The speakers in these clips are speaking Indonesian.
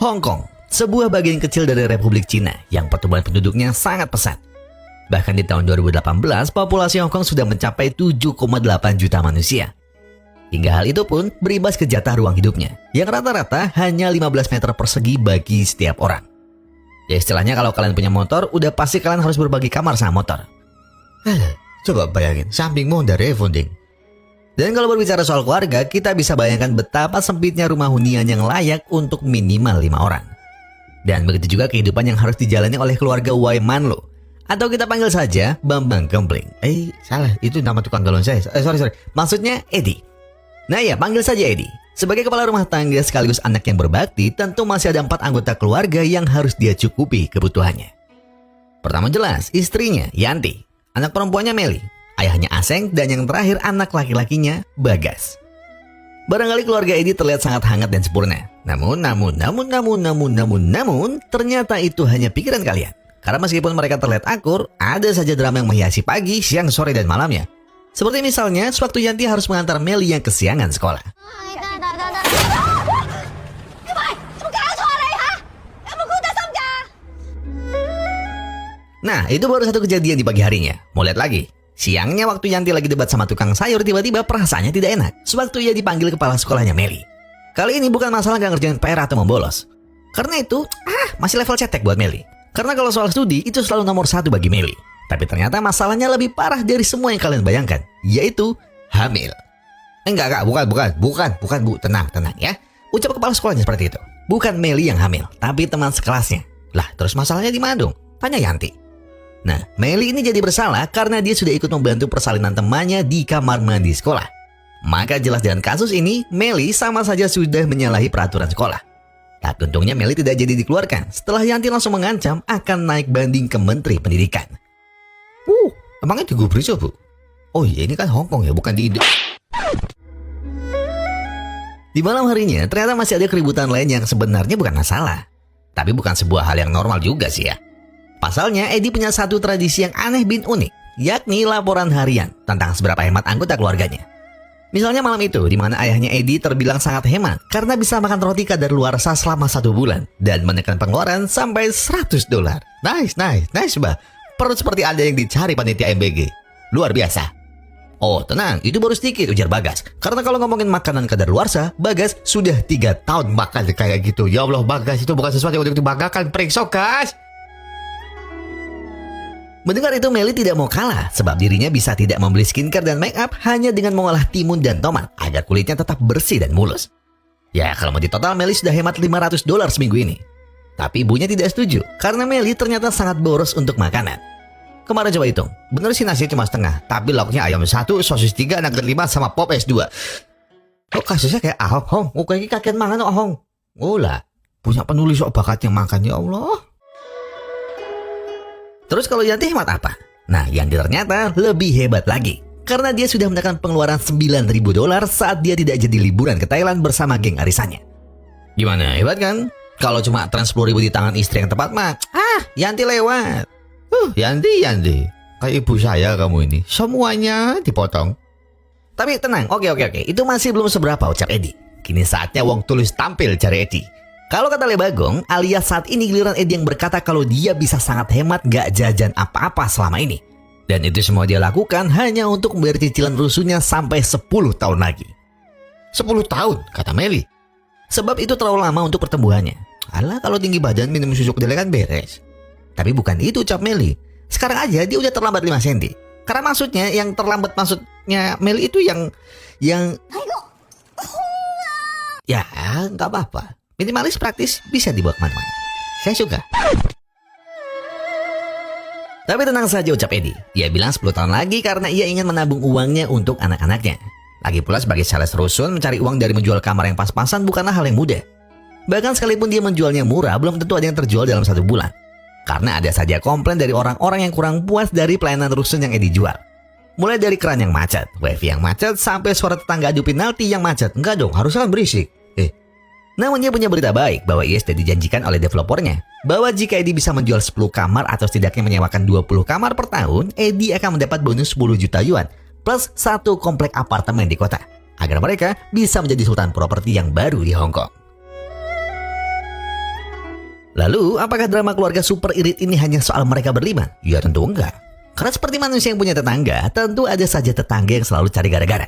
Hong Kong, sebuah bagian kecil dari Republik Cina yang pertumbuhan penduduknya sangat pesat. Bahkan di tahun 2018, populasi Hong Kong sudah mencapai 7,8 juta manusia. Hingga hal itu pun berimbas ke jatah ruang hidupnya, yang rata-rata hanya 15 meter persegi bagi setiap orang. Ya istilahnya kalau kalian punya motor, udah pasti kalian harus berbagi kamar sama motor. Coba bayangin, sampingmu udah refunding. Dan kalau berbicara soal keluarga, kita bisa bayangkan betapa sempitnya rumah hunian yang layak untuk minimal 5 orang. Dan begitu juga kehidupan yang harus dijalani oleh keluarga Wai Manlo. Atau kita panggil saja Bambang Gempling. Salah, itu nama tukang galon saya. Sorry. Maksudnya Edi. Nah ya, panggil saja Edi. Sebagai kepala rumah tangga sekaligus anak yang berbakti, tentu masih ada 4 anggota keluarga yang harus dia cukupi kebutuhannya. Pertama jelas, istrinya Yanti. Anak perempuannya Meli. Ayahnya Aseng, dan yang terakhir anak laki-lakinya Bagas. Barangkali keluarga Edi terlihat sangat hangat dan sempurna. Namun, ternyata itu hanya pikiran kalian. Karena meskipun mereka terlihat akur, ada saja drama yang menghiasi pagi, siang, sore, dan malamnya. Seperti misalnya, sewaktu Yanti harus mengantar Meli yang kesiangan sekolah. Nah, itu baru satu kejadian di pagi harinya. Mau lihat lagi? Siangnya waktu Yanti lagi debat sama tukang sayur, tiba-tiba perasaannya tidak enak sewaktu ia dipanggil kepala sekolahnya Meli. Kali ini bukan masalah gak ngerjain PR atau membolos. Karena itu, masih level cetek buat Meli. Karena kalau soal studi, itu selalu nomor 1 bagi Meli. Tapi ternyata masalahnya lebih parah dari semua yang kalian bayangkan, yaitu hamil. Enggak, bukan, Bu. Tenang ya. Ucap kepala sekolahnya seperti itu. Bukan Meli yang hamil, tapi teman sekelasnya. Lah, terus masalahnya di mana dong? Tanya Yanti. Nah, Meli ini jadi bersalah karena dia sudah ikut membantu persalinan temannya di kamar mandi sekolah. Maka jelas dengan kasus ini, Meli sama saja sudah menyalahi peraturan sekolah. Tapi untungnya Meli tidak jadi dikeluarkan setelah Yanti langsung mengancam akan naik banding ke Menteri Pendidikan. Emangnya digubris ya, Bu? Oh iya, ini kan Hong Kong ya, bukan di Indo. Di malam harinya, ternyata masih ada keributan lain yang sebenarnya bukan masalah. Tapi bukan sebuah hal yang normal juga sih ya. Pasalnya, Edi punya satu tradisi yang aneh bin unik, yakni laporan harian tentang seberapa hemat anggota keluarganya. Misalnya malam itu, di mana ayahnya Edi terbilang sangat hemat karena bisa makan roti kadaluarsa selama 1 bulan dan menekan pengeluaran sampai $100. Nice, Mbak. Perut seperti ada yang dicari panitia MBG. Luar biasa. Oh, tenang, itu baru sedikit, ujar Bagas. Karena kalau ngomongin makanan kadaluarsa, Bagas sudah 3 tahun makan kayak gitu. Ya Allah, Bagas, itu bukan sesuatu yang untuk dibanggakan, peringsok, guys. Mendengar itu, Meli tidak mau kalah sebab dirinya bisa tidak membeli skincare dan make up hanya dengan mengolah timun dan tomat agar kulitnya tetap bersih dan mulus. Ya, kalau mau ditotal, Meli sudah hemat $500 seminggu ini. Tapi ibunya tidak setuju karena Meli ternyata sangat boros untuk makanan. Kemarin coba hitung, bener sih nasi cuma setengah, tapi lauknya ayam 1, sosis 3, nugget 5, sama pop es 2. Kok kasusnya kayak Ahong, Hong? Kayaknya kakek mangan Ahong. Lah, punya penulis sok bakatnya makan, ya Allah. Terus kalau Yanti hemat apa? Nah, Yanti ternyata lebih hebat lagi. Karena dia sudah menekan pengeluaran $9.000 saat dia tidak jadi liburan ke Thailand bersama geng arisannya. Gimana, hebat kan? Kalau cuma tren 10.000 di tangan istri yang tepat mah, Yanti lewat. Yanti. Kayak ibu saya kamu ini. Semuanya dipotong. Tapi tenang, oke. Itu masih belum seberapa, ucap Edi. Kini saatnya wong tulis tampil, cari Edi. Kalau kata Le Bagong, alias saat ini giliran Edi yang berkata kalau dia bisa sangat hemat gak jajan apa-apa selama ini. Dan itu semua dia lakukan hanya untuk membayar cicilan rusuhnya sampai 10 tahun lagi. 10 tahun, kata Meli. Sebab itu terlalu lama untuk pertumbuhannya. Alah, kalau tinggi badan minum susu kedelai kan beres. Tapi bukan itu, ucap Meli. Sekarang aja dia udah terlambat 5 cm. Karena maksudnya, yang terlambat maksudnya Meli itu yang... Ya, gak apa-apa. Minimalis praktis bisa dibawa kemana-mana. Saya suka. Tapi tenang saja, ucap Edi. Ia bilang 10 tahun lagi karena ia ingin menabung uangnya untuk anak-anaknya. Lagi pula sebagai sales rusun, mencari uang dari menjual kamar yang pas-pasan bukanlah hal yang mudah. Bahkan sekalipun dia menjualnya murah, belum tentu ada yang terjual dalam 1 bulan. Karena ada saja komplain dari orang-orang yang kurang puas dari pelayanan rusun yang Edi jual. Mulai dari keran yang macet, wifi yang macet, sampai suara tetangga adu penalti yang macet. Enggak dong, harusnya kan berisik. Namun dia punya berita baik bahwa ia sudah dijanjikan oleh developernya bahwa jika Edi bisa menjual 10 kamar atau setidaknya menyewakan 20 kamar per tahun, Edi akan mendapat bonus 10 juta yuan plus 1 komplek apartemen di kota agar mereka bisa menjadi sultan properti yang baru di Hong Kong. Lalu, apakah drama keluarga super irit ini hanya soal mereka berlima? Ya tentu enggak. Karena seperti manusia yang punya tetangga, tentu ada saja tetangga yang selalu cari gara-gara.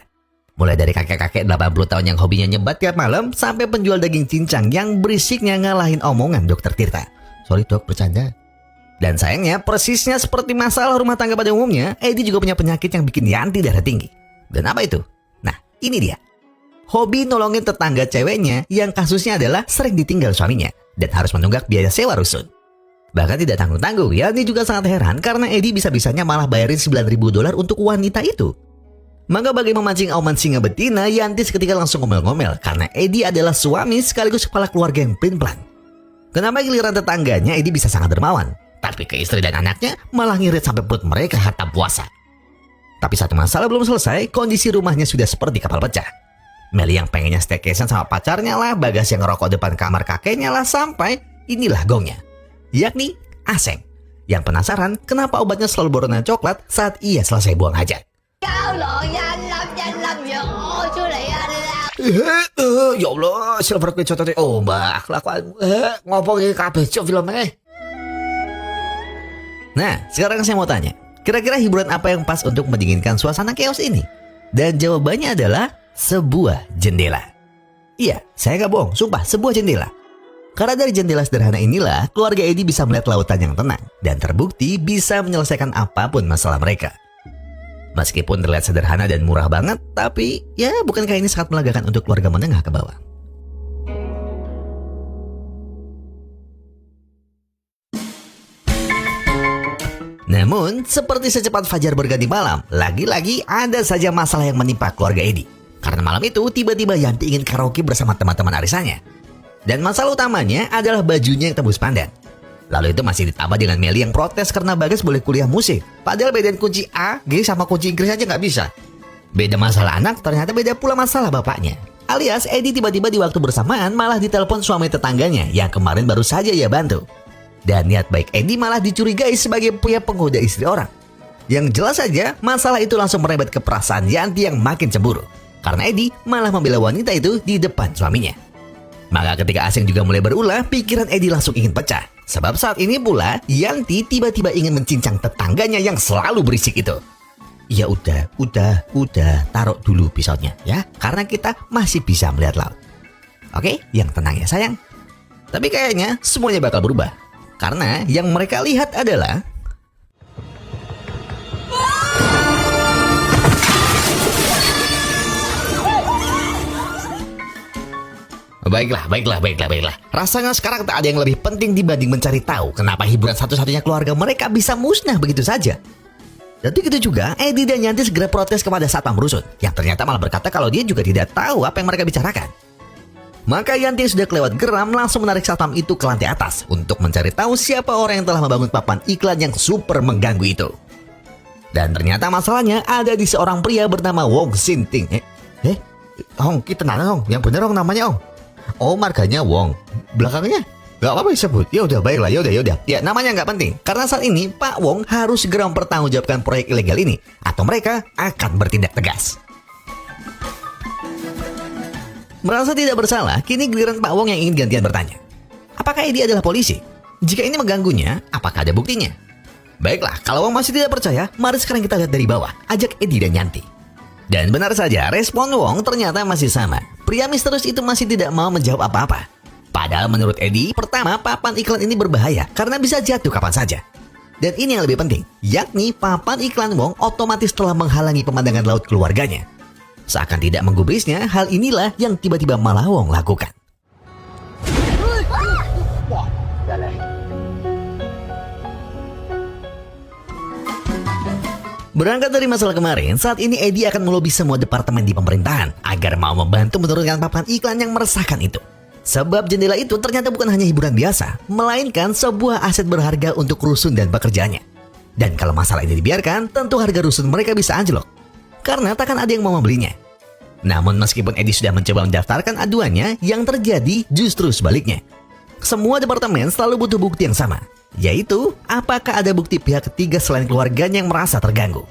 Mulai dari kakek-kakek 80 tahun yang hobinya nyebat tiap malam, sampai penjual daging cincang yang berisiknya ngalahin omongan Dokter Tirta. Sorry dok, bercanda. Dan sayangnya, persisnya seperti masalah rumah tangga pada umumnya, Edi juga punya penyakit yang bikin Yanti darah tinggi. Dan apa itu? Nah, ini dia. Hobi nolongin tetangga ceweknya yang kasusnya adalah sering ditinggal suaminya dan harus menunggak biaya sewa rusun. Bahkan tidak tanggung-tanggung, Yanti juga sangat heran karena Edi bisa-bisanya malah bayarin $9.000 untuk wanita itu. Maka bagi memancing auman singa betina, Yanti seketika langsung ngomel-ngomel karena Edi adalah suami sekaligus kepala keluarga yang pelin-pelan. Kenapa giliran tetangganya Edi bisa sangat dermawan, tapi ke istri dan anaknya malah ngirit sampai perut mereka hatam puasa. Tapi satu masalah belum selesai, kondisi rumahnya sudah seperti kapal pecah. Meli yang pengennya staycation sama pacarnya lah, Bagas yang ngerokok depan kamar kakeknya lah, sampai inilah gongnya, yakni Aseng, yang penasaran kenapa obatnya selalu berwarna coklat saat ia selesai buang hajat. Ya Allah, silver queen contohnya. Oh mbak, lakukan ngomongin kabeh filmnya. Nah, sekarang saya mau tanya, kira-kira hiburan apa yang pas untuk mendinginkan suasana chaos ini? Dan jawabannya adalah sebuah jendela. Iya, saya nggak bohong, sumpah, sebuah jendela. Karena dari jendela sederhana inilah, keluarga Edi bisa melihat lautan yang tenang dan terbukti bisa menyelesaikan apapun masalah mereka. Meskipun terlihat sederhana dan murah banget, tapi ya bukankah ini sangat melegakan untuk keluarga menengah ke bawah? Namun, seperti secepat fajar berganti malam, lagi-lagi ada saja masalah yang menimpa keluarga Edi. Karena malam itu, tiba-tiba Yanti ingin karaoke bersama teman-teman arisannya. Dan masalah utamanya adalah bajunya yang tembus pandan. Lalu itu masih ditambah dengan Meli yang protes karena Bagas boleh kuliah musik. Padahal bedain kunci A, G sama kunci Inggris aja nggak bisa. Beda masalah anak, ternyata beda pula masalah bapaknya. Alias, Edi tiba-tiba di waktu bersamaan malah ditelepon suami tetangganya yang kemarin baru saja ia bantu. Dan niat baik Edi malah dicurigai sebagai pria penggoda istri orang. Yang jelas saja, masalah itu langsung merembet ke perasaan Yanti yang makin cemburu. Karena Edi malah membela wanita itu di depan suaminya. Maka ketika Aseng juga mulai berulah, pikiran Edi langsung ingin pecah. Sebab saat ini pula, Yanti tiba-tiba ingin mencincang tetangganya yang selalu berisik itu. Ya udah, taruh dulu pisaunya ya. Karena kita masih bisa melihat laut. Oke, yang tenang ya sayang. Tapi kayaknya semuanya bakal berubah. Karena yang mereka lihat adalah Baiklah. Rasanya sekarang tak ada yang lebih penting dibanding mencari tahu kenapa hiburan satu-satunya keluarga mereka bisa musnah begitu saja. Dan begitu juga, Edi dan Yanti segera protes kepada Satpam Rusun, yang ternyata malah berkata kalau dia juga tidak tahu apa yang mereka bicarakan. Maka Yanti sudah kelewat geram langsung menarik Satpam itu ke lantai atas untuk mencari tahu siapa orang yang telah membangun papan iklan yang super mengganggu itu. Dan ternyata masalahnya ada di seorang pria bernama Wong Sinting. Ong, kita nanya Ong, yang bener Ong namanya Ong. Oh, marganya Wong. Belakangnya gak apa-apa disebut. Ya udah, baiklah, ya udah. Ya, namanya nggak penting. Karena saat ini Pak Wong harus segera mempertanggungjawabkan proyek ilegal ini, atau mereka akan bertindak tegas. Merasa tidak bersalah, kini giliran Pak Wong yang ingin gantian bertanya. Apakah Edi adalah polisi? Jika ini mengganggunya, apakah ada buktinya? Baiklah, kalau Wong masih tidak percaya, mari sekarang kita lihat dari bawah. Ajak Edi dan Yanti. Dan benar saja, respon Wong ternyata masih sama. Pria misterius itu masih tidak mau menjawab apa-apa. Padahal menurut Edi, pertama papan iklan ini berbahaya karena bisa jatuh kapan saja. Dan ini yang lebih penting, yakni papan iklan Wong otomatis telah menghalangi pemandangan laut keluarganya. Seakan tidak menggubrisnya, hal inilah yang tiba-tiba malah Wong lakukan. Berangkat dari masalah kemarin, saat ini Edi akan melobi semua departemen di pemerintahan agar mau membantu menurunkan papan iklan yang meresahkan itu. Sebab jendela itu ternyata bukan hanya hiburan biasa, melainkan sebuah aset berharga untuk rusun dan pekerjaannya. Dan kalau masalah ini dibiarkan, tentu harga rusun mereka bisa anjlok. Karena takkan ada yang mau membelinya. Namun meskipun Edi sudah mencoba mendaftarkan aduannya, yang terjadi justru sebaliknya. Semua departemen selalu butuh bukti yang sama. Yaitu, apakah ada bukti pihak ketiga selain keluarganya yang merasa terganggu?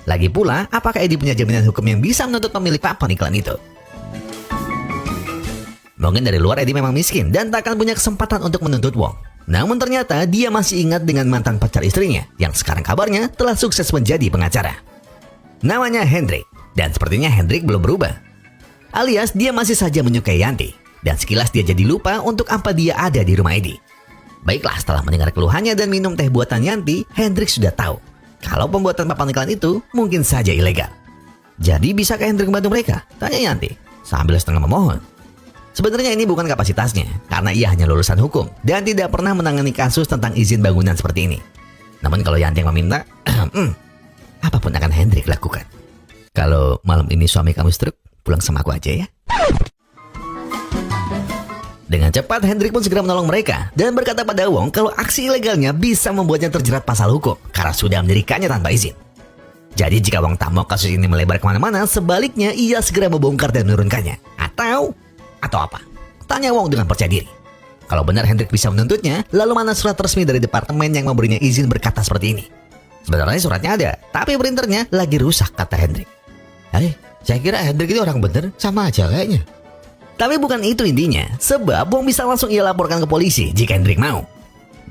Lagi pula, apakah Edi punya jaminan hukum yang bisa menuntut pemilik papan iklan itu? Mungkin dari luar Edi memang miskin dan tak akan punya kesempatan untuk menuntut Wong. Namun ternyata dia masih ingat dengan mantan pacar istrinya yang sekarang kabarnya telah sukses menjadi pengacara. Namanya Hendrik, dan sepertinya Hendrik belum berubah. Alias dia masih saja menyukai Yanti, dan sekilas dia jadi lupa untuk apa dia ada di rumah Edi. Baiklah, setelah mendengar keluhannya dan minum teh buatan Yanti, Hendrik sudah tahu kalau pembuatan papan iklan itu mungkin saja ilegal. Jadi bisakah Hendrik membantu mereka? Tanya Yanti sambil setengah memohon. Sebenarnya ini bukan kapasitasnya, karena ia hanya lulusan hukum dan tidak pernah menangani kasus tentang izin bangunan seperti ini. Namun kalau Yanti yang meminta, apapun akan Hendrik lakukan. Kalau malam ini suami kamu stroke, pulang sama aku aja ya. Dengan cepat Hendrik pun segera menolong mereka dan berkata pada Wong kalau aksi ilegalnya bisa membuatnya terjerat pasal hukum karena sudah mendirikannya tanpa izin. Jadi jika Wong tak mau kasus ini melebar kemana-mana, sebaliknya ia segera membongkar dan menurunkannya. Atau apa? Tanya Wong dengan percaya diri. Kalau benar Hendrik bisa menuntutnya, lalu mana surat resmi dari departemen yang memberinya izin berkata seperti ini? Sebenarnya suratnya ada, tapi printernya lagi rusak, kata Hendrik. Saya kira Hendrik itu orang bener, sama aja kayaknya. Tapi bukan itu intinya, sebab Wong bisa langsung ia laporkan ke polisi jika Hendrik mau.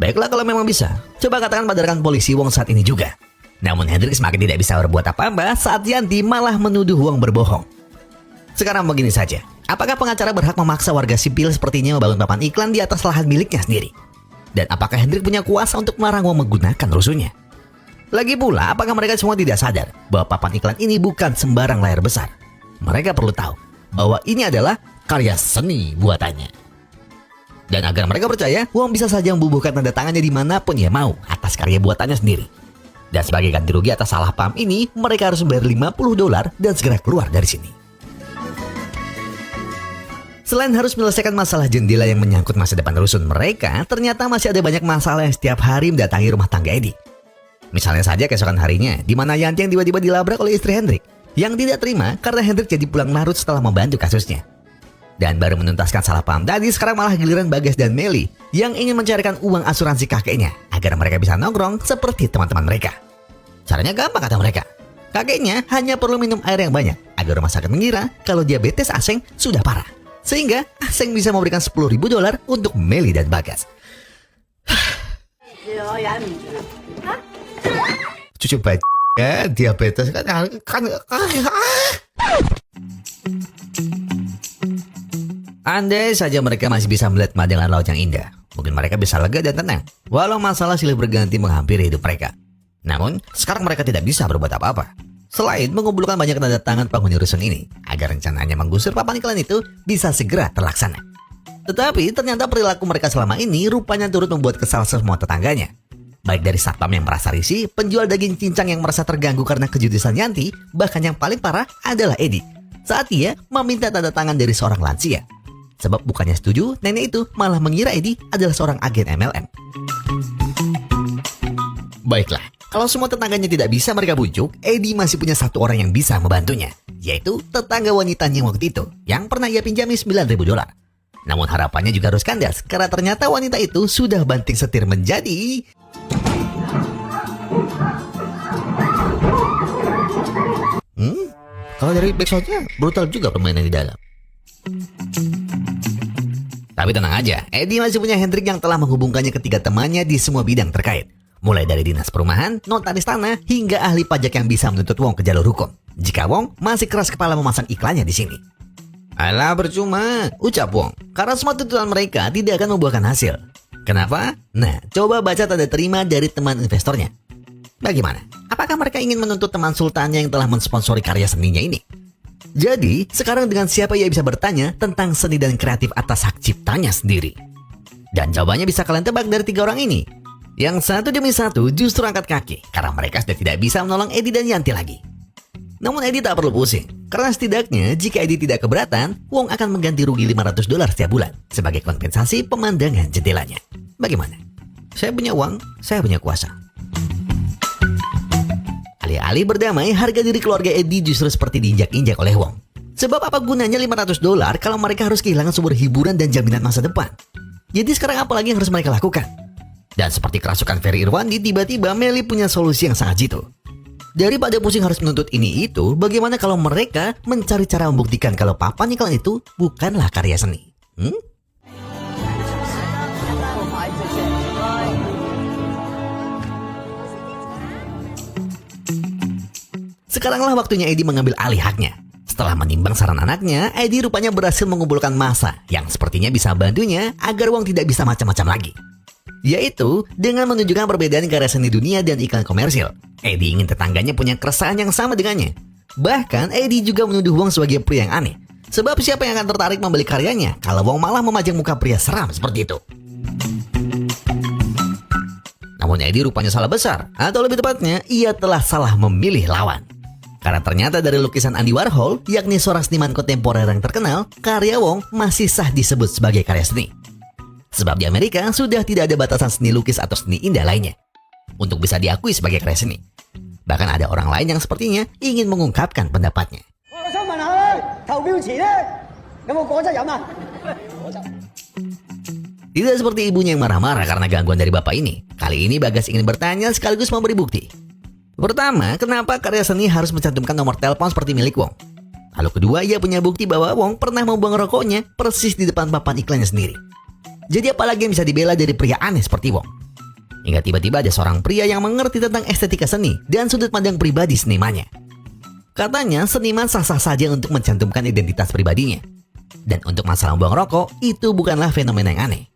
Baiklah kalau memang bisa, coba katakan pada rekan polisi Wong saat ini juga. Namun Hendrik semakin tidak bisa berbuat apa-apa saat Yanti malah menuduh Wong berbohong. Sekarang begini saja, apakah pengacara berhak memaksa warga sipil sepertinya membangun papan iklan di atas lahan miliknya sendiri? Dan apakah Hendrik punya kuasa untuk melarang Wong menggunakan rusuhnya? Lagi pula, apakah mereka semua tidak sadar bahwa papan iklan ini bukan sembarang layar besar? Mereka perlu tahu bahwa ini adalah karya seni buatannya. Dan agar mereka percaya, Wong bisa saja membubuhkan tanda tangannya dimanapun ia mau atas karya buatannya sendiri. Dan sebagai ganti rugi atas salah paham ini, mereka harus membayar $50 dan segera keluar dari sini. Selain harus menyelesaikan masalah jendela yang menyangkut masa depan rusun mereka, ternyata masih ada banyak masalah yang setiap hari mendatangi rumah tangga Edi. Misalnya saja keesokan harinya, di mana Yanti yang tiba-tiba dilabrak oleh istri Hendrik, yang tidak terima karena Hendrik jadi pulang larut setelah membantu kasusnya. Dan baru menuntaskan salah paham tadi, sekarang malah giliran Bagas dan Meli yang ingin mencarikan uang asuransi kakeknya agar mereka bisa nongkrong seperti teman-teman mereka. Caranya gampang kata mereka. Kakeknya hanya perlu minum air yang banyak agar rumah sakit mengira kalau diabetes Aseng sudah parah. Sehingga Aseng bisa memberikan $10.000 untuk Meli dan Bagas. Cucu baik ya, diabetes kan. Andai saja mereka masih bisa melihat pemandangan laut yang indah, mungkin mereka bisa lega dan tenang, walau masalah silih berganti menghampiri hidup mereka. Namun, sekarang mereka tidak bisa berbuat apa-apa selain mengumpulkan banyak tanda tangan penghuni rusun ini agar rencananya menggusur papan iklan itu bisa segera terlaksana. Tetapi ternyata perilaku mereka selama ini rupanya turut membuat kesal semua tetangganya. Baik dari satpam yang merasa risih, penjual daging cincang yang merasa terganggu karena kejudisan Yanti, bahkan yang paling parah adalah Edi saat ia meminta tanda tangan dari seorang lansia. Sebab bukannya setuju, nenek itu malah mengira Edi adalah seorang agen MLM. Baiklah, kalau semua tetangganya tidak bisa mereka bujuk, Edi masih punya satu orang yang bisa membantunya, yaitu tetangga wanitanya waktu itu, yang pernah ia pinjami $9.000. Namun harapannya juga harus kandas, karena ternyata wanita itu sudah banting setir menjadi... Kalau dari backshotnya, brutal juga permainan di dalam. Tapi tenang aja, Edi masih punya Hendrik yang telah menghubungkannya ketiga temannya di semua bidang terkait. Mulai dari dinas perumahan, notaris tanah, hingga ahli pajak yang bisa menuntut Wong ke jalur hukum. Jika Wong masih keras kepala memasang iklannya di sini. Alah percuma, ucap Wong. Karena semua tuntutan mereka tidak akan membuahkan hasil. Kenapa? Nah, coba baca tanda terima dari teman investornya. Bagaimana? Apakah mereka ingin menuntut teman sultannya yang telah mensponsori karya seninya ini? Jadi, sekarang dengan siapa ia bisa bertanya tentang seni dan kreatif atas hak ciptanya sendiri? Dan jawabannya bisa kalian tebak dari tiga orang ini. Yang satu demi satu justru angkat kaki karena mereka sudah tidak bisa menolong Edi dan Yanti lagi. Namun Edi tak perlu pusing, karena setidaknya jika Edi tidak keberatan, Wong akan mengganti rugi $500 setiap bulan sebagai kompensasi pemandangan jendelanya. Bagaimana? Saya punya uang, saya punya kuasa. Alih-alih berdamai, harga diri keluarga Edi justru seperti diinjak-injak oleh Wong. Sebab apa gunanya $500 kalau mereka harus kehilangan sumber hiburan dan jaminan masa depan? Jadi sekarang apa lagi yang harus mereka lakukan? Dan seperti kerasukan Ferry Irwandi, tiba-tiba Meli punya solusi yang sangat jitu. Daripada pusing harus menuntut ini itu, bagaimana kalau mereka mencari cara membuktikan kalau papan iklan itu bukanlah karya seni? Sekaranglah waktunya Eddie mengambil alih haknya. Setelah menimbang saran anaknya, Eddie rupanya berhasil mengumpulkan massa yang sepertinya bisa bantunya agar Wong tidak bisa macam-macam lagi. Yaitu dengan menunjukkan perbedaan karya seni dunia dan iklan komersil. Eddie ingin tetangganya punya keresahan yang sama dengannya. Bahkan Eddie juga menuduh Wong sebagai pria yang aneh. Sebab siapa yang akan tertarik membeli karyanya kalau Wong malah memajang muka pria seram seperti itu? Namun Eddie rupanya salah besar, atau lebih tepatnya ia telah salah memilih lawan. Karena ternyata dari lukisan Andy Warhol, yakni seorang seniman kontemporer yang terkenal, karya Wong masih sah disebut sebagai karya seni. Sebab di Amerika sudah tidak ada batasan seni lukis atau seni indah lainnya untuk bisa diakui sebagai karya seni. Bahkan ada orang lain yang sepertinya ingin mengungkapkan pendapatnya. Tidak seperti ibunya yang marah-marah karena gangguan dari bapak ini. Kali ini Bagas ingin bertanya sekaligus memberi bukti. Pertama, kenapa karya seni harus mencantumkan nomor telepon seperti milik Wong? Lalu kedua, ia punya bukti bahwa Wong pernah membuang rokoknya persis di depan papan iklannya sendiri. Jadi apalagi yang bisa dibela dari pria aneh seperti Wong? Hingga tiba-tiba ada seorang pria yang mengerti tentang estetika seni dan sudut pandang pribadi senimannya. Katanya seniman sah-sah saja untuk mencantumkan identitas pribadinya. Dan untuk masalah membuang rokok, itu bukanlah fenomena yang aneh.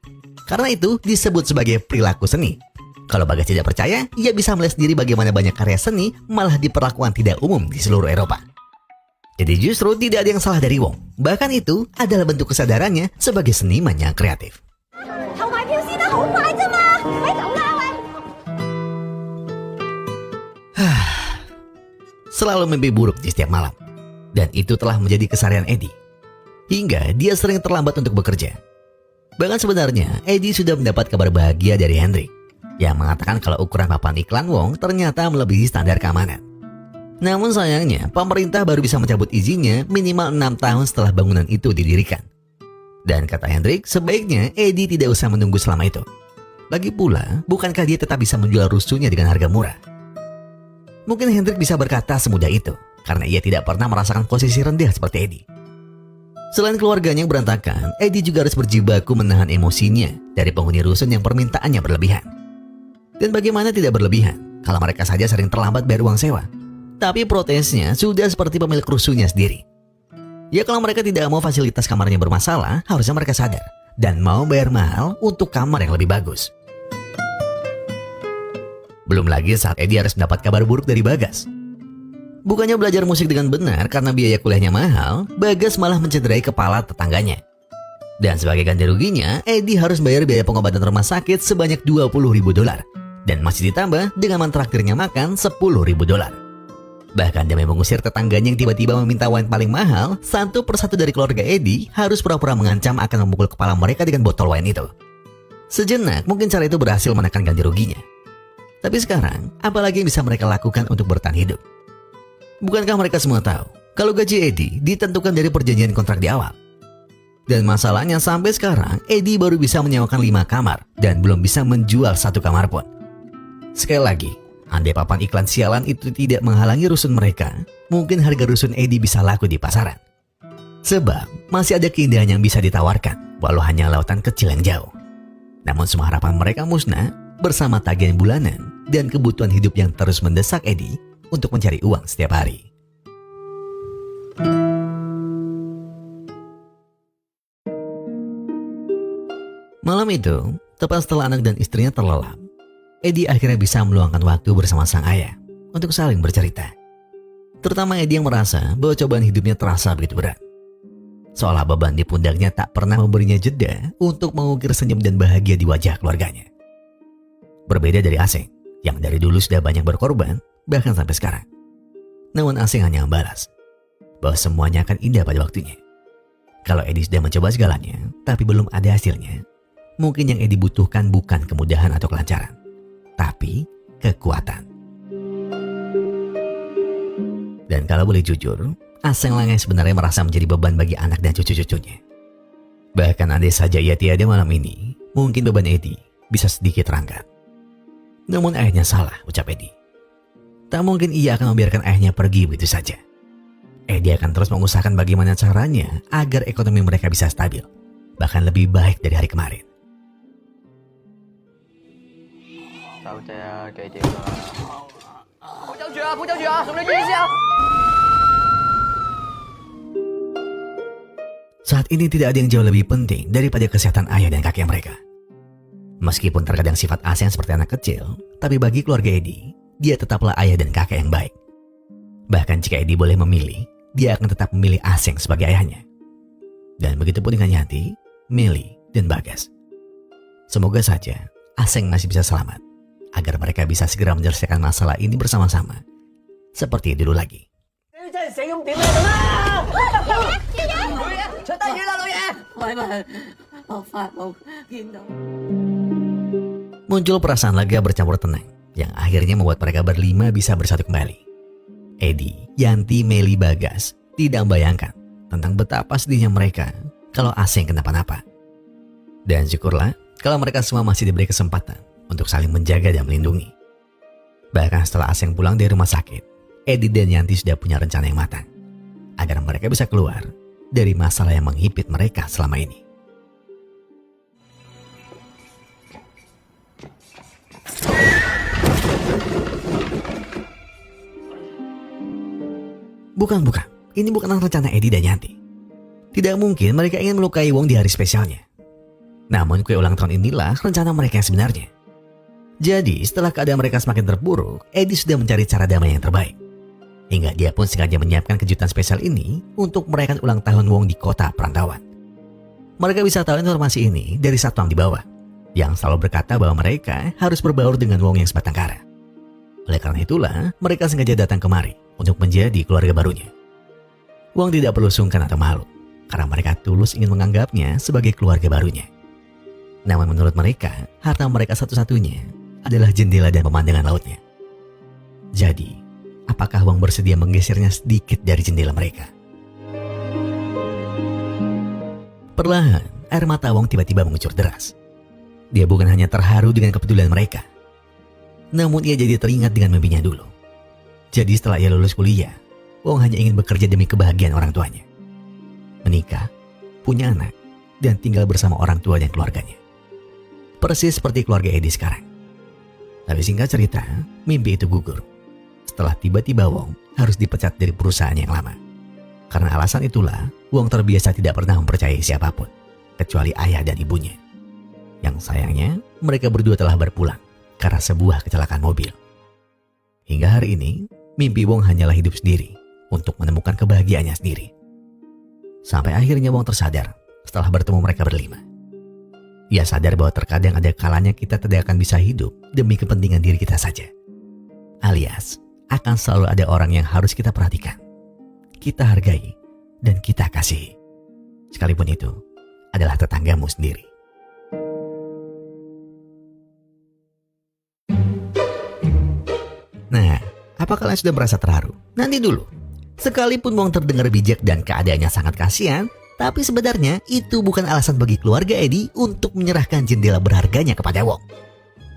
Karena itu disebut sebagai perilaku seni. Kalau Bagas tidak percaya, ia bisa melihat sendiri bagaimana banyak karya seni malah diperlakukan tidak umum di seluruh Eropa. Jadi justru tidak ada yang salah dari Wong. Bahkan itu adalah bentuk kesadarannya sebagai seniman yang kreatif. Selalu mimpi buruk di setiap malam. Dan itu telah menjadi keseharian Eddie. Hingga dia sering terlambat untuk bekerja. Bahkan sebenarnya Eddie sudah mendapat kabar bahagia dari Hendrik yang mengatakan kalau ukuran papan iklan Wong ternyata melebihi standar keamanan. Namun sayangnya pemerintah baru bisa mencabut izinnya minimal 6 tahun setelah bangunan itu didirikan. Dan kata Hendrik, sebaiknya Eddie tidak usah menunggu selama itu. Lagi pula, bukankah dia tetap bisa menjual rusuhnya dengan harga murah? Mungkin Hendrik bisa berkata semudah itu karena ia tidak pernah merasakan posisi rendah seperti Eddie. Selain keluarganya yang berantakan, Eddie juga harus berjibaku menahan emosinya dari penghuni rusun yang permintaannya berlebihan. Dan bagaimana tidak berlebihan kalau mereka saja sering terlambat bayar uang sewa. Tapi protesnya sudah seperti pemilik rusunnya sendiri. Ya kalau mereka tidak mau fasilitas kamarnya bermasalah, harusnya mereka sadar dan mau bayar mahal untuk kamar yang lebih bagus. Belum lagi saat Eddie harus mendapat kabar buruk dari Bagas. Bukannya belajar musik dengan benar karena biaya kuliahnya mahal, Bagas malah mencederai kepala tetangganya. Dan sebagai ganti ruginya, Eddie harus bayar biaya pengobatan rumah sakit sebanyak $20.000 dan masih ditambah dengan mentraktirnya makan $10.000. Bahkan demi mengusir tetangganya yang tiba-tiba meminta wine paling mahal, satu persatu dari keluarga Eddie harus pura-pura mengancam akan memukul kepala mereka dengan botol wine itu. Sejenak mungkin cara itu berhasil menekan ganti ruginya. Tapi sekarang, apalagi yang bisa mereka lakukan untuk bertahan hidup? Bukankah mereka semua tahu kalau gaji Eddie ditentukan dari perjanjian kontrak di awal? Dan masalahnya sampai sekarang Eddie baru bisa menyewakan 5 kamar dan belum bisa menjual 1 kamar pun. Sekali lagi, andai papan iklan sialan itu tidak menghalangi rusun mereka, mungkin harga rusun Eddie bisa laku di pasaran. Sebab masih ada keindahan yang bisa ditawarkan walau hanya lautan kecil yang jauh. Namun semua harapan mereka musnah bersama tagihan bulanan dan kebutuhan hidup yang terus mendesak Eddie untuk mencari uang setiap hari. Malam itu, tepat setelah anak dan istrinya terlelap, Eddie akhirnya bisa meluangkan waktu bersama sang ayah untuk saling bercerita. Terutama Eddie yang merasa bahwa cobaan hidupnya terasa begitu berat. Seolah beban di pundaknya tak pernah memberinya jeda untuk mengukir senyum dan bahagia di wajah keluarganya. Berbeda dari Aseng, yang dari dulu sudah banyak berkorban, bahkan sampai sekarang. Namun Aseng hanya membalas bahwa semuanya akan indah pada waktunya. Kalau Eddie sudah mencoba segalanya, tapi belum ada hasilnya, mungkin yang Eddie butuhkan bukan kemudahan atau kelancaran, tapi kekuatan. Dan kalau boleh jujur, Aseng Lange sebenarnya merasa menjadi beban bagi anak dan cucu-cucunya. Bahkan andai saja ia tiada malam ini, mungkin beban Eddie bisa sedikit terangkat. Namun ayahnya salah, ucap Eddie. Tak mungkin ia akan membiarkan ayahnya pergi begitu saja. Eddie akan terus mengusahakan bagaimana caranya agar ekonomi mereka bisa stabil, bahkan lebih baik dari hari kemarin. Saat ini tidak ada yang jauh lebih penting daripada kesehatan ayah dan kakek mereka. Meskipun terkadang sifat Aseng seperti anak kecil, tapi bagi keluarga Eddie, dia tetaplah ayah dan kakek yang baik. Bahkan jika Eddie boleh memilih, dia akan tetap memilih Aseng sebagai ayahnya. Dan begitu pun dengan Yanti, Meli, dan Bagas. Semoga saja Aseng masih bisa selamat, agar mereka bisa segera menyelesaikan masalah ini bersama-sama, seperti dulu lagi. Muncul perasaan lega bercampur tenang, yang akhirnya membuat mereka berlima bisa bersatu kembali. Eddie, Yanti, Meli, Bagas tidak membayangkan tentang betapa sedihnya mereka kalau Aseng kenapa-napa. Dan syukurlah kalau mereka semua masih diberi kesempatan untuk saling menjaga dan melindungi. Bahkan setelah Aseng pulang dari rumah sakit, Eddie dan Yanti sudah punya rencana yang matang agar mereka bisa keluar dari masalah yang menghimpit mereka selama ini. Bukan. Ini bukanlah rencana Eddie dan Yanti. Tidak mungkin mereka ingin melukai Wong di hari spesialnya. Namun kue ulang tahun inilah rencana mereka yang sebenarnya. Jadi setelah keadaan mereka semakin terpuruk, Eddie sudah mencari cara damai yang terbaik. Hingga dia pun sengaja menyiapkan kejutan spesial ini untuk merayakan ulang tahun Wong di kota perantauan. Mereka bisa tahu informasi ini dari satpam di bawah, yang selalu berkata bahwa mereka harus berbaur dengan Wong yang sebatang kara. Oleh karena itulah, mereka sengaja datang kemari untuk menjadi keluarga barunya. Wong tidak perlu sungkan atau malu, karena mereka tulus ingin menganggapnya sebagai keluarga barunya. Namun menurut mereka, harta mereka satu-satunya adalah jendela dan pemandangan lautnya. Jadi, apakah Wong bersedia menggesernya sedikit dari jendela mereka? Perlahan, air mata Wong tiba-tiba mengucur deras. Dia bukan hanya terharu dengan kepedulian mereka, namun ia jadi teringat dengan mimpinya dulu. Jadi setelah ia lulus kuliah, Wong hanya ingin bekerja demi kebahagiaan orang tuanya. Menikah, punya anak, dan tinggal bersama orang tua dan keluarganya. Persis seperti keluarga Eddie sekarang. Tapi singkat cerita, mimpi itu gugur setelah tiba-tiba Wong harus dipecat dari perusahaan yang lama. Karena alasan itulah, Wong terbiasa tidak pernah mempercayai siapapun, kecuali ayah dan ibunya. Yang sayangnya, mereka berdua telah berpulang karena sebuah kecelakaan mobil. Hingga hari ini, mimpi Wong hanyalah hidup sendiri untuk menemukan kebahagiaannya sendiri. Sampai akhirnya Wong tersadar setelah bertemu mereka berlima. Ia sadar bahwa terkadang ada kalanya kita tidak akan bisa hidup demi kepentingan diri kita saja. Alias, akan selalu ada orang yang harus kita perhatikan, kita hargai, dan kita kasihi. Sekalipun itu adalah tetanggamu sendiri. Nah, apa kalian sudah merasa terharu? Nanti dulu. Sekalipun Wong terdengar bijak dan keadaannya sangat kasihan, tapi sebenarnya itu bukan alasan bagi keluarga Eddie untuk menyerahkan jendela berharganya kepada Wong.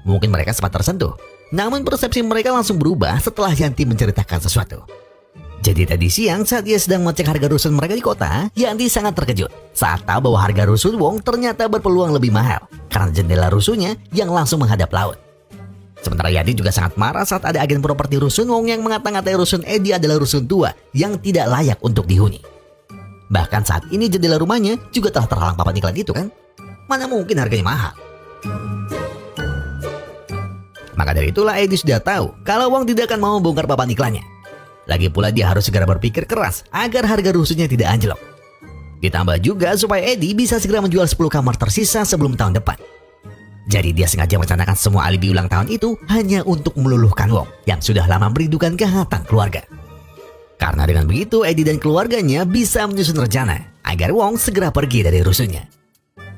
Mungkin mereka sempat tersentuh, namun persepsi mereka langsung berubah setelah Yanti menceritakan sesuatu. Jadi tadi siang saat ia sedang mengecek harga rusun mereka di kota, Yanti sangat terkejut saat tahu bahwa harga rusun Wong ternyata berpeluang lebih mahal karena jendela rusunnya yang langsung menghadap laut. Sementara Yanti juga sangat marah saat ada agen properti rusun Wong yang mengata-ngatai rusun Eddie adalah rusun tua yang tidak layak untuk dihuni. Bahkan saat ini jendela rumahnya juga telah terhalang papan iklan itu kan? Mana mungkin harganya mahal? Maka dari itulah Eddie sudah tahu kalau Wong tidak akan mau membongkar papan iklannya. Lagi pula dia harus segera berpikir keras agar harga rusunnya tidak anjlok. Ditambah juga supaya Eddie bisa segera menjual 10 kamar tersisa sebelum tahun depan. Jadi dia sengaja merencanakan semua alibi ulang tahun itu hanya untuk meluluhkan Wong yang sudah lama merindukan kehangatan keluarga. Karena dengan begitu Eddie dan keluarganya bisa menyusun rencana agar Wong segera pergi dari rusunnya.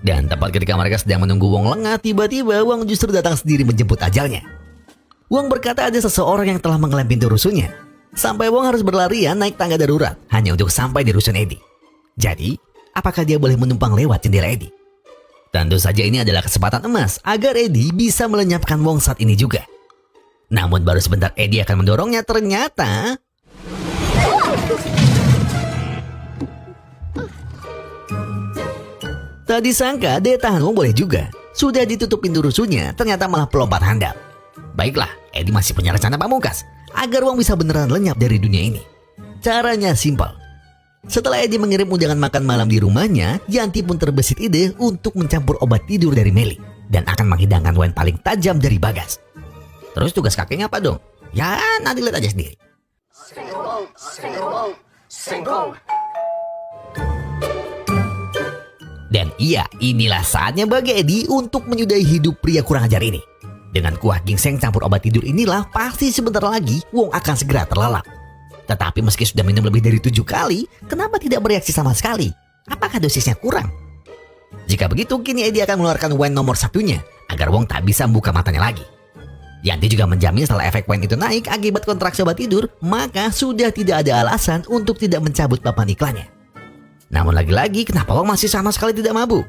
Dan tepat ketika mereka sedang menunggu Wong lengah, tiba-tiba Wong justru datang sendiri menjemput ajalnya. Wong berkata ada seseorang yang telah mengelem pintu rusunnya, sampai Wong harus berlarian naik tangga darurat hanya untuk sampai di rusun Eddie. Jadi, apakah dia boleh menumpang lewat jendela Eddie? Tentu saja ini adalah kesempatan emas agar Eddie bisa melenyapkan Wong saat ini juga. Namun baru sebentar Eddie akan mendorongnya, ternyata tak disangka daya tahan Wong boleh juga. Sudah ditutup pintu rusunnya, ternyata malah pelompat handap. Baiklah, Eddie masih punya rencana pamungkas agar Wong bisa beneran lenyap dari dunia ini. Caranya simpel. Setelah Eddie mengirim undangan makan malam di rumahnya, Yanti pun terbesit ide untuk mencampur obat tidur dari Meli dan akan menghidangkan wine paling tajam dari Bagas. Terus tugas kakeknya apa dong? Ya nanti lihat aja sendiri. Dan iya, inilah saatnya bagi Eddie untuk menyudahi hidup pria kurang ajar ini. Dengan kuah ginseng campur obat tidur inilah pasti sebentar lagi Wong akan segera terlelap. Tetapi meski sudah minum lebih dari 7 kali, kenapa tidak bereaksi sama sekali? Apakah dosisnya kurang? Jika begitu, kini Eddie akan mengeluarkan wine nomor satunya agar Wong tak bisa membuka matanya lagi. Yanti juga menjamin setelah efek wine itu naik akibat kontraksi obat tidur, maka sudah tidak ada alasan untuk tidak mencabut papan iklannya. Namun lagi-lagi, kenapa Wong masih sama sekali tidak mabuk?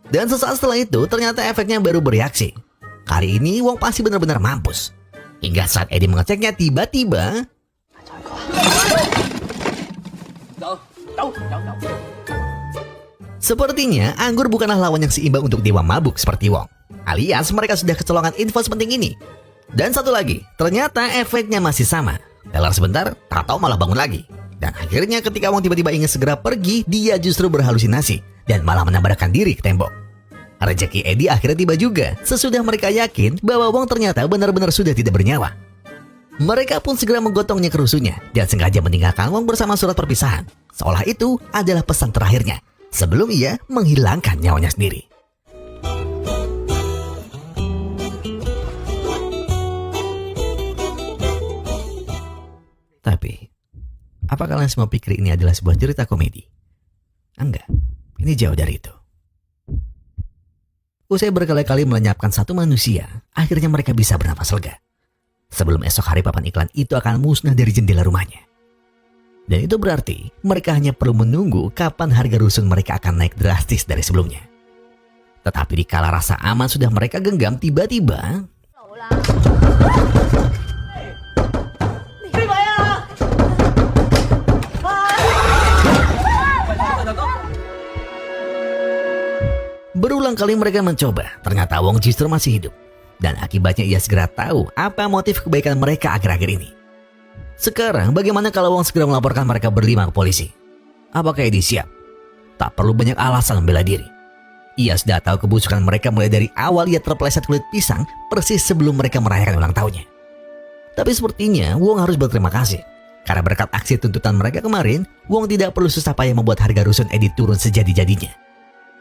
Dan sesaat setelah itu, ternyata efeknya baru bereaksi. Kali ini, Wong pasti benar-benar mampus. Hingga saat Eddie mengeceknya, tiba-tiba sepertinya anggur bukanlah lawan yang seimbang untuk dewa mabuk seperti Wong. Alias mereka sudah kecolongan info sepenting ini. Dan satu lagi, ternyata efeknya masih sama. Teler sebentar, tak tahu malah bangun lagi. Dan akhirnya ketika Wong tiba-tiba ingin segera pergi, dia justru berhalusinasi dan malah menabrakkan diri ke tembok. Rezeki Eddie akhirnya tiba juga, sesudah mereka yakin bahwa Wong ternyata benar-benar sudah tidak bernyawa. Mereka pun segera menggotongnya ke rusuhnya dan sengaja meninggalkan Wong bersama surat perpisahan. Seolah itu adalah pesan terakhirnya sebelum ia menghilangkan nyawanya sendiri. Tapi, apa kalian semua pikir ini adalah sebuah cerita komedi? Enggak, ini jauh dari itu. Usai berkali-kali melenyapkan satu manusia, akhirnya mereka bisa bernafas lega. Sebelum esok hari papan iklan itu akan musnah dari jendela rumahnya. Dan itu berarti mereka hanya perlu menunggu kapan harga rusun mereka akan naik drastis dari sebelumnya. Tetapi dikala rasa aman sudah mereka genggam, tiba-tiba berulang kali mereka mencoba, ternyata Wong justru masih hidup. Dan akibatnya ia segera tahu apa motif kebaikan mereka akhir-akhir ini. Sekarang bagaimana kalau Wong segera melaporkan mereka berlima ke polisi? Apakah Eddie siap? Tak perlu banyak alasan membela diri. Ia sudah tahu kebusukan mereka mulai dari awal ia terpeleset kulit pisang persis sebelum mereka merayakan ulang tahunnya. Tapi sepertinya Wong harus berterima kasih. Karena berkat aksi tuntutan mereka kemarin, Wong tidak perlu susah payah membuat harga rusun Eddie turun sejadi-jadinya.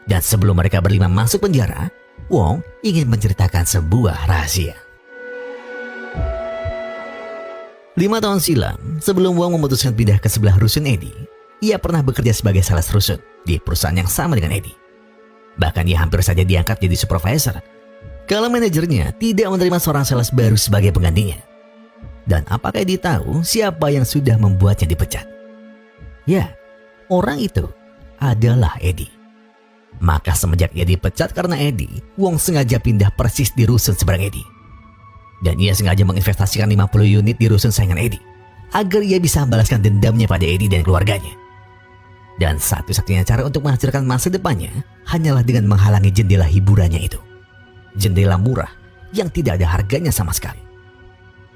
Dan sebelum mereka berlima masuk penjara, Wong ingin menceritakan sebuah rahasia. 5 tahun silam, sebelum Wong memutuskan pindah ke sebelah rusun Eddie, ia pernah bekerja sebagai sales rusun di perusahaan yang sama dengan Eddie. Bahkan ia hampir saja diangkat jadi supervisor kalau manajernya tidak menerima seorang sales baru sebagai penggantinya. Dan apakah Eddie tahu siapa yang sudah membuatnya dipecat? Ya, orang itu adalah Eddie. Maka semenjak ia dipecat karena Eddie, Wong sengaja pindah persis di rusun seberang Eddie. Dan ia sengaja menginvestasikan 50 unit di rusun saingan Eddie, agar ia bisa membalaskan dendamnya pada Eddie dan keluarganya. Dan satu-satunya cara untuk menghasilkan masa depannya hanyalah dengan menghalangi jendela hiburannya itu. Jendela murah yang tidak ada harganya sama sekali.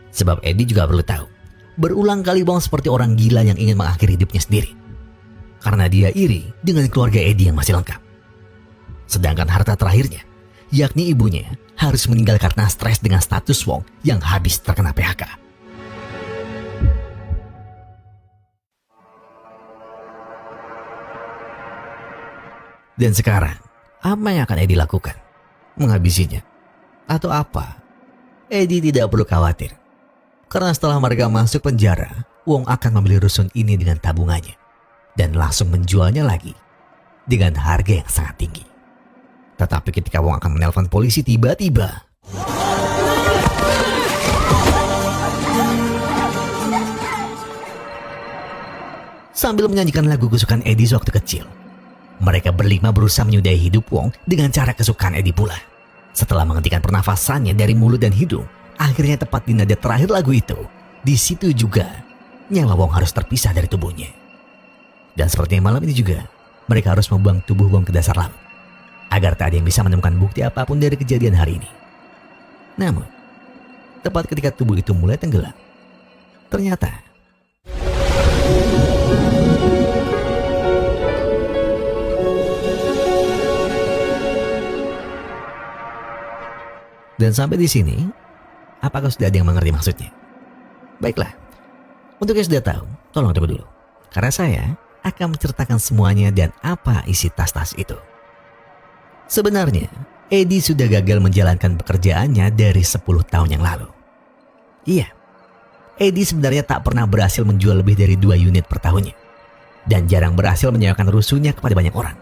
Sebab Eddie juga perlu tahu, berulang kali Wong seperti orang gila yang ingin mengakhiri hidupnya sendiri. Karena dia iri dengan keluarga Eddie yang masih lengkap. Sedangkan harta terakhirnya, yakni ibunya, harus meninggal karena stres dengan status Wong yang habis terkena PHK. Dan sekarang, apa yang akan Eddie lakukan? Menghabisinya? Atau apa? Eddie tidak perlu khawatir. Karena setelah mereka masuk penjara, Wong akan membeli rusun ini dengan tabungannya. Dan langsung menjualnya lagi dengan harga yang sangat tinggi. Tetapi ketika Wong akan menelpon polisi, tiba-tiba sambil menyanyikan lagu kesukaan Eddie sewaktu kecil, mereka berlima berusaha menyudahi hidup Wong dengan cara kesukaan Eddie pula. Setelah menghentikan pernafasannya dari mulut dan hidung, akhirnya tepat di nada terakhir lagu itu, di situ juga nyawa Wong harus terpisah dari tubuhnya. Dan seperti malam ini juga, mereka harus membuang tubuh Wong ke dasar laut, agar tak ada yang bisa menemukan bukti apapun dari kejadian hari ini. Namun, tepat ketika tubuh itu mulai tenggelam, Ternyata dan sampai di sini, apakah sudah ada yang mengerti maksudnya? Baiklah, untuk yang sudah tahu, tolong tunggu dulu. Karena saya akan menceritakan semuanya dan apa isi tas-tas itu. Sebenarnya, Edi sudah gagal menjalankan pekerjaannya dari 10 tahun yang lalu. Iya, Edi sebenarnya tak pernah berhasil menjual lebih dari 2 unit per tahunnya. Dan jarang berhasil menyewakan rusunnya kepada banyak orang.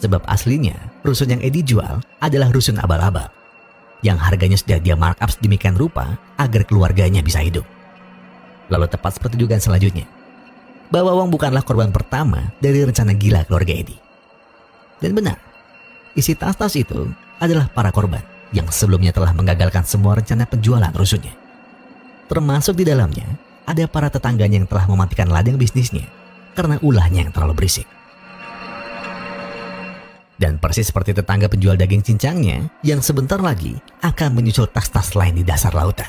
Sebab aslinya, rusun yang Edi jual adalah rusun abal-abal. Yang harganya sudah dia markup sedemikian rupa agar keluarganya bisa hidup. Lalu tepat seperti dugaan selanjutnya, bahwa Wong bukanlah korban pertama dari rencana gila keluarga Edi. Dan benar, isi tas-tas itu adalah para korban yang sebelumnya telah menggagalkan semua rencana penjualan rusunnya. Termasuk di dalamnya ada para tetangganya yang telah mematikan ladang bisnisnya karena ulahnya yang terlalu berisik. Dan persis seperti tetangga penjual daging cincangnya yang sebentar lagi akan menyusul tas-tas lain di dasar lautan.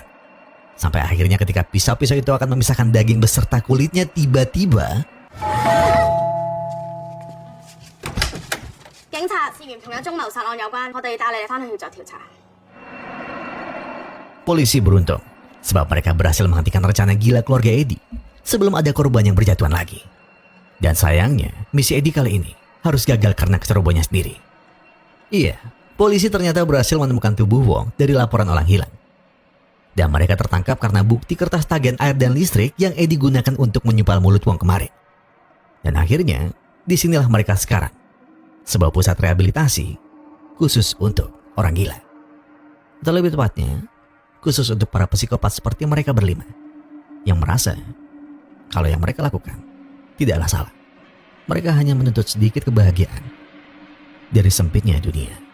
Sampai akhirnya ketika pisau-pisau itu akan memisahkan daging beserta kulitnya, tiba-tiba polisi beruntung sebab mereka berhasil menghentikan rencana gila keluarga Edi sebelum ada korban yang berjatuhan lagi. Dan sayangnya, misi Edi kali ini harus gagal karena kecerobohannya sendiri. Iya, polisi ternyata berhasil menemukan tubuh Wong dari laporan orang hilang. Dan mereka tertangkap karena bukti kertas tagihan air dan listrik yang Edi gunakan untuk menyupal mulut Wong kemarin. Dan akhirnya, disinilah mereka sekarang. Sebuah pusat rehabilitasi khusus untuk orang gila. Atau lebih tepatnya, khusus untuk para psikopat seperti mereka berlima. Yang merasa kalau yang mereka lakukan tidaklah salah. Mereka hanya menuntut sedikit kebahagiaan dari sempitnya dunia.